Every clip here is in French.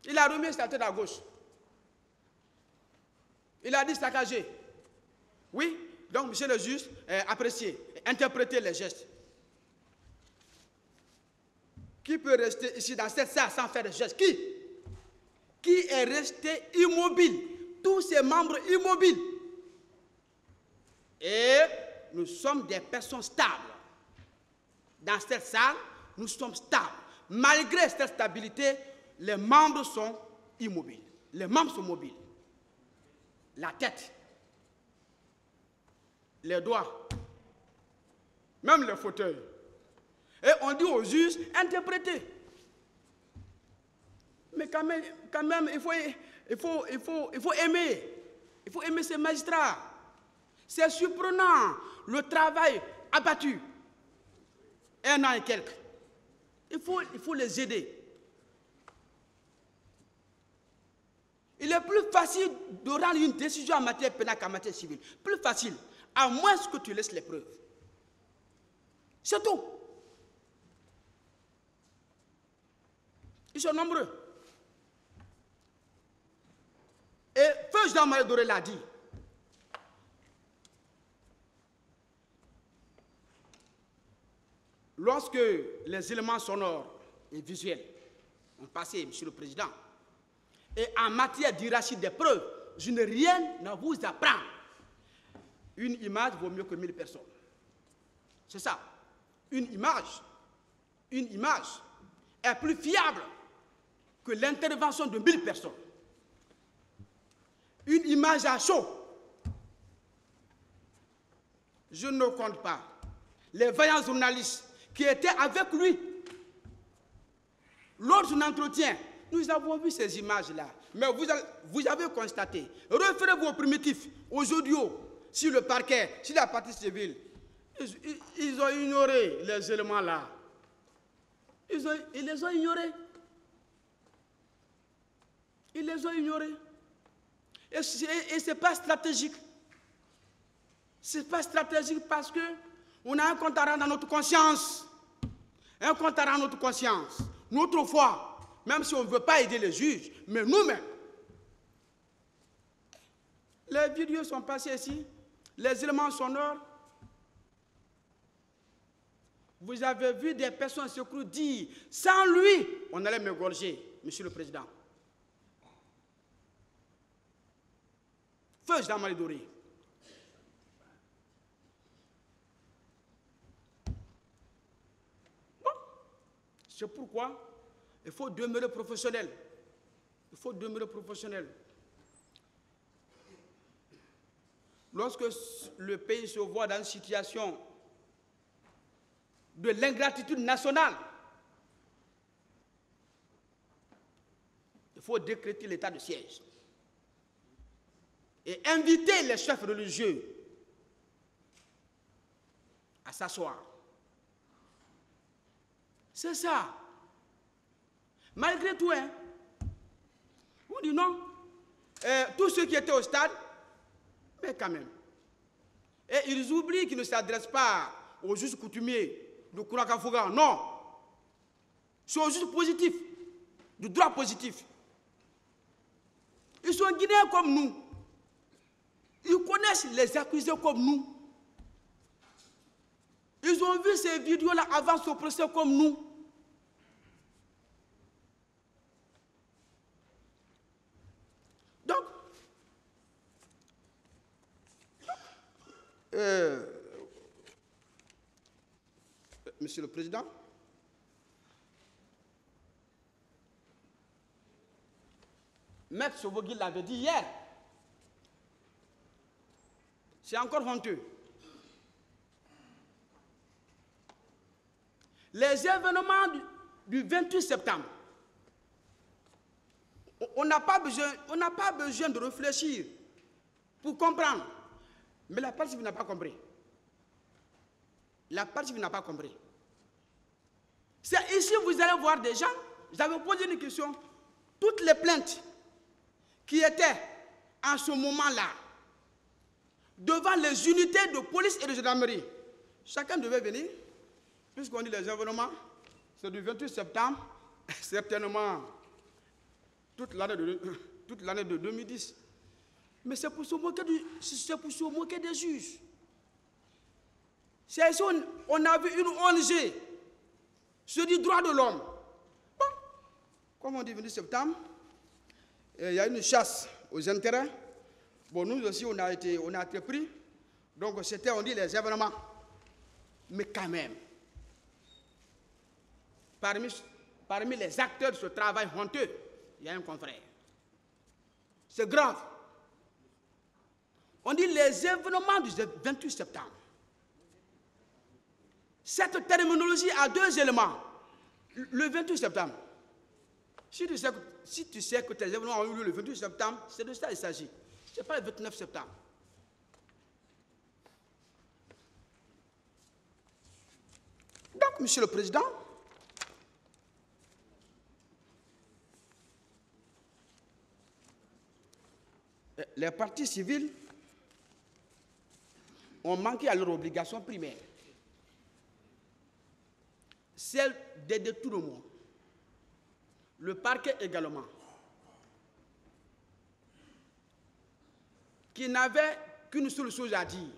Il a remis sa tête à gauche. Il a dit saccagé. Oui, donc monsieur le juge, appréciez, interprétez les gestes. Qui peut rester ici dans cette salle sans faire de gestes? Qui est resté immobile? Tous ses membres immobiles. Et nous sommes des personnes stables. Dans cette salle, nous sommes stables. Malgré cette stabilité, les membres sont immobiles. Les membres sont mobiles. La tête, les doigts, même le fauteuil. Et on dit aux juges, interprétez. Mais quand même il faut aimer. Il faut aimer ces magistrats. C'est surprenant, le travail abattu. 1 an et quelques. Il faut les aider. Il est plus facile de rendre une décision en matière pénale qu'en matière civile. Plus facile, à moins que tu laisses les preuves. C'est tout. Ils sont nombreux. Et feu Jean-Marie Doré l'a dit. Lorsque les éléments sonores et visuels ont passé, Monsieur le Président, et en matière d'hiérarchie des preuves, je n'ai rien à vous apprendre. Une image vaut mieux que 1000 personnes. C'est ça. Une image est plus fiable que l'intervention de 1000 personnes. Une image à chaud. Je ne compte pas les vaillants journalistes qui étaient avec lui lors de son entretien. Nous avons vu ces images-là. Mais vous avez constaté, referez vos primitifs, aux audios, sur le parquet, sur la partie civile. Ils ont ignoré les éléments-là. Ils les ont ignorés. Ils les ont ignorés. Et ce n'est pas stratégique. Ce n'est pas stratégique parce qu'on a un compte à rendre dans notre conscience. Un compte à rendre dans notre conscience. Notre foi. Même si on ne veut pas aider les juges, mais nous-mêmes. Les vidéos sont passées ici, les éléments sonores. Vous avez vu des personnes secours dire, sans lui, on allait m'égorger, Monsieur le Président. Feu Jean-Marie Doré. Bon. C'est pourquoi il faut demeurer professionnel. Il faut demeurer professionnel. Lorsque le pays se voit dans une situation de l'ingratitude nationale, il faut décréter l'état de siège et inviter les chefs religieux à s'asseoir. C'est ça. Malgré tout, hein, on dit non. Tous ceux qui étaient au stade, mais quand même. Et ils oublient qu'ils ne s'adressent pas aux juges coutumiers de Kourakafoga. Non. C'est aux juges positifs, du droit positif. Ils sont guinéens comme nous. Ils connaissent les accusés comme nous. Ils ont vu ces vidéos-là avant ce procès comme nous. Donc, Monsieur le Président, Maître Sobogui l'avait dit hier. C'est encore honteux. Les événements du 28 septembre, on n'a pas besoin de réfléchir pour comprendre. Mais la partie civile n'a pas compris. La partie civile n'a pas compris. C'est ici vous allez voir des gens, j'avais posé une question, toutes les plaintes qui étaient en ce moment-là devant les unités de police et de gendarmerie, chacun devait venir, puisqu'on dit les événements, c'est du 28 septembre, certainement, toute l'année de 2010. Mais c'est pour se moquer des juges. C'est ici on a vu une ONG, je dis droit de l'homme. Bon, comme on dit 20 septembre, il y a une chasse aux intérêts. Bon, nous aussi, on a été pris. Donc, c'était, on dit, les événements. Mais quand même, parmi les acteurs de ce travail honteux, il y a un confrère. C'est grave. On dit les événements du 28 septembre. Cette terminologie a deux éléments. Le 28 septembre. Si tu sais que tes événements ont eu lieu le 28 septembre, c'est de ça qu'il s'agit. Ce n'est pas le 29 septembre. Donc, Monsieur le Président, les partis civils ont manqué à leur obligation primaire, celle d'aider tout le monde. Le parquet également, qui n'avait qu'une seule chose à dire.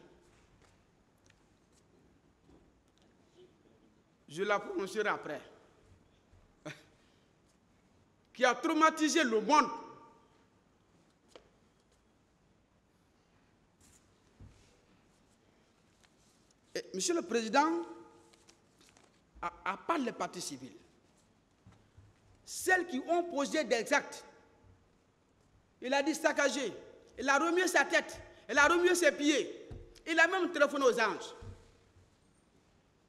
Je la prononcerai après. Qui a traumatisé le monde. Et, Monsieur le Président, à part les partis civils, celles qui ont posé des actes, il a dit saccager, il a remué sa tête, il a remué ses pieds, il a même téléphoné aux anges.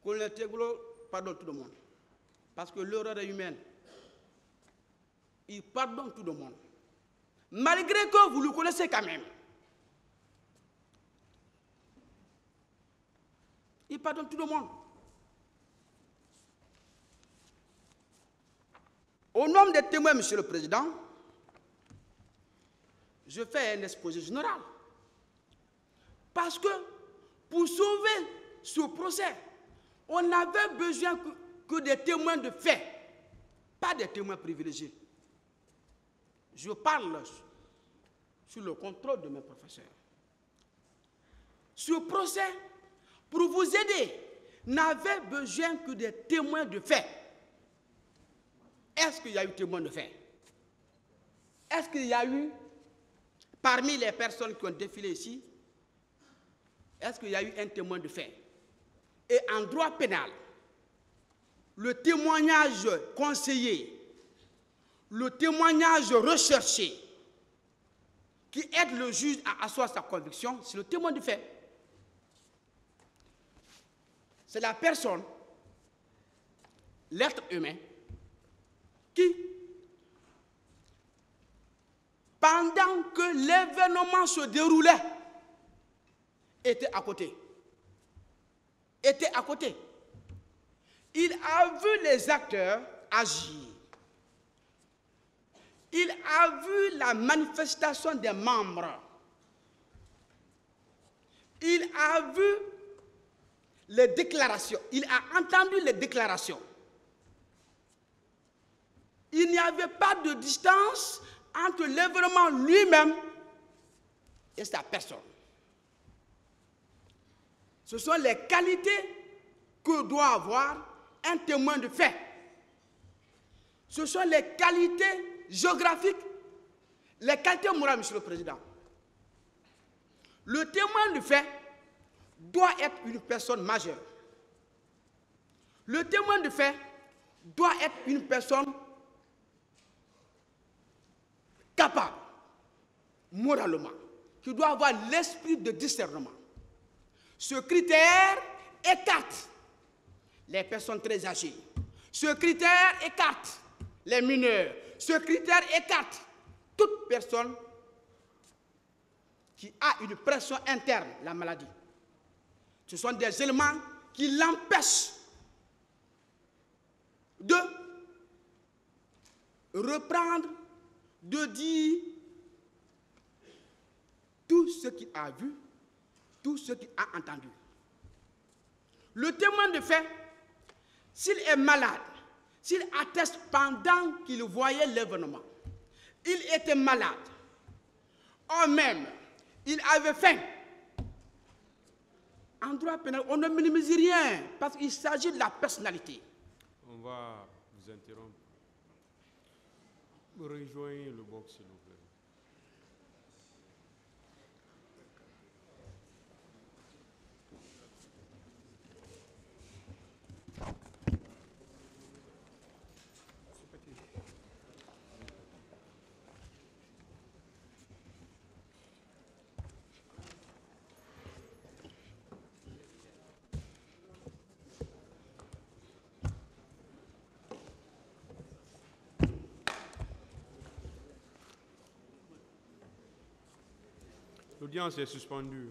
Colonel Teglo pardonne tout le monde, parce que l'erreur est humaine. Il pardonne tout le monde, malgré que vous le connaissez quand même. Il pardonne tout le monde. Au nom des témoins, Monsieur le Président, je fais un exposé général. Parce que pour sauver ce procès, on n'avait besoin que des témoins de fait, pas des témoins privilégiés. Je parle sous le contrôle de mes professeurs. Ce procès, pour vous aider, n'avait besoin que des témoins de fait. Est-ce qu'il y a eu témoins de fait? Est-ce qu'il y a eu, parmi les personnes qui ont défilé ici, est-ce qu'il y a eu un témoin de fait? Et en droit pénal, le témoignage conseillé, le témoignage recherché, qui aide le juge à asseoir sa conviction, c'est le témoin de fait. C'est la personne, l'être humain, qui, pendant que l'événement se déroulait, était à côté. Il a vu les acteurs agir. Il a vu la manifestation des membres. Il a vu les déclarations. Il a entendu les déclarations. Il n'y avait pas de distance entre l'événement lui-même et sa personne. Ce sont les qualités que doit avoir un témoin de fait. Ce sont les qualités géographiques, les qualités morales, Monsieur le Président. Le témoin de fait doit être une personne majeure. Le témoin de fait doit être une personne capable, moralement, qui doit avoir l'esprit de discernement. Ce critère écarte les personnes très âgées. Ce critère écarte les mineurs. Ce critère écarte toute personne qui a une pression interne, la maladie. Ce sont des éléments qui l'empêchent de reprendre, de dire tout ce qu'il a vu, tout ce qu'il a entendu. Le témoin de fait, s'il est malade, s'il atteste pendant qu'il voyait l'événement, il était malade. Or même, il avait faim. En droit pénal, on ne minimise rien parce qu'il s'agit de la personnalité. On va vous interrompre. Rejoignez le box, s'il vous plaît. L'audience est suspendue.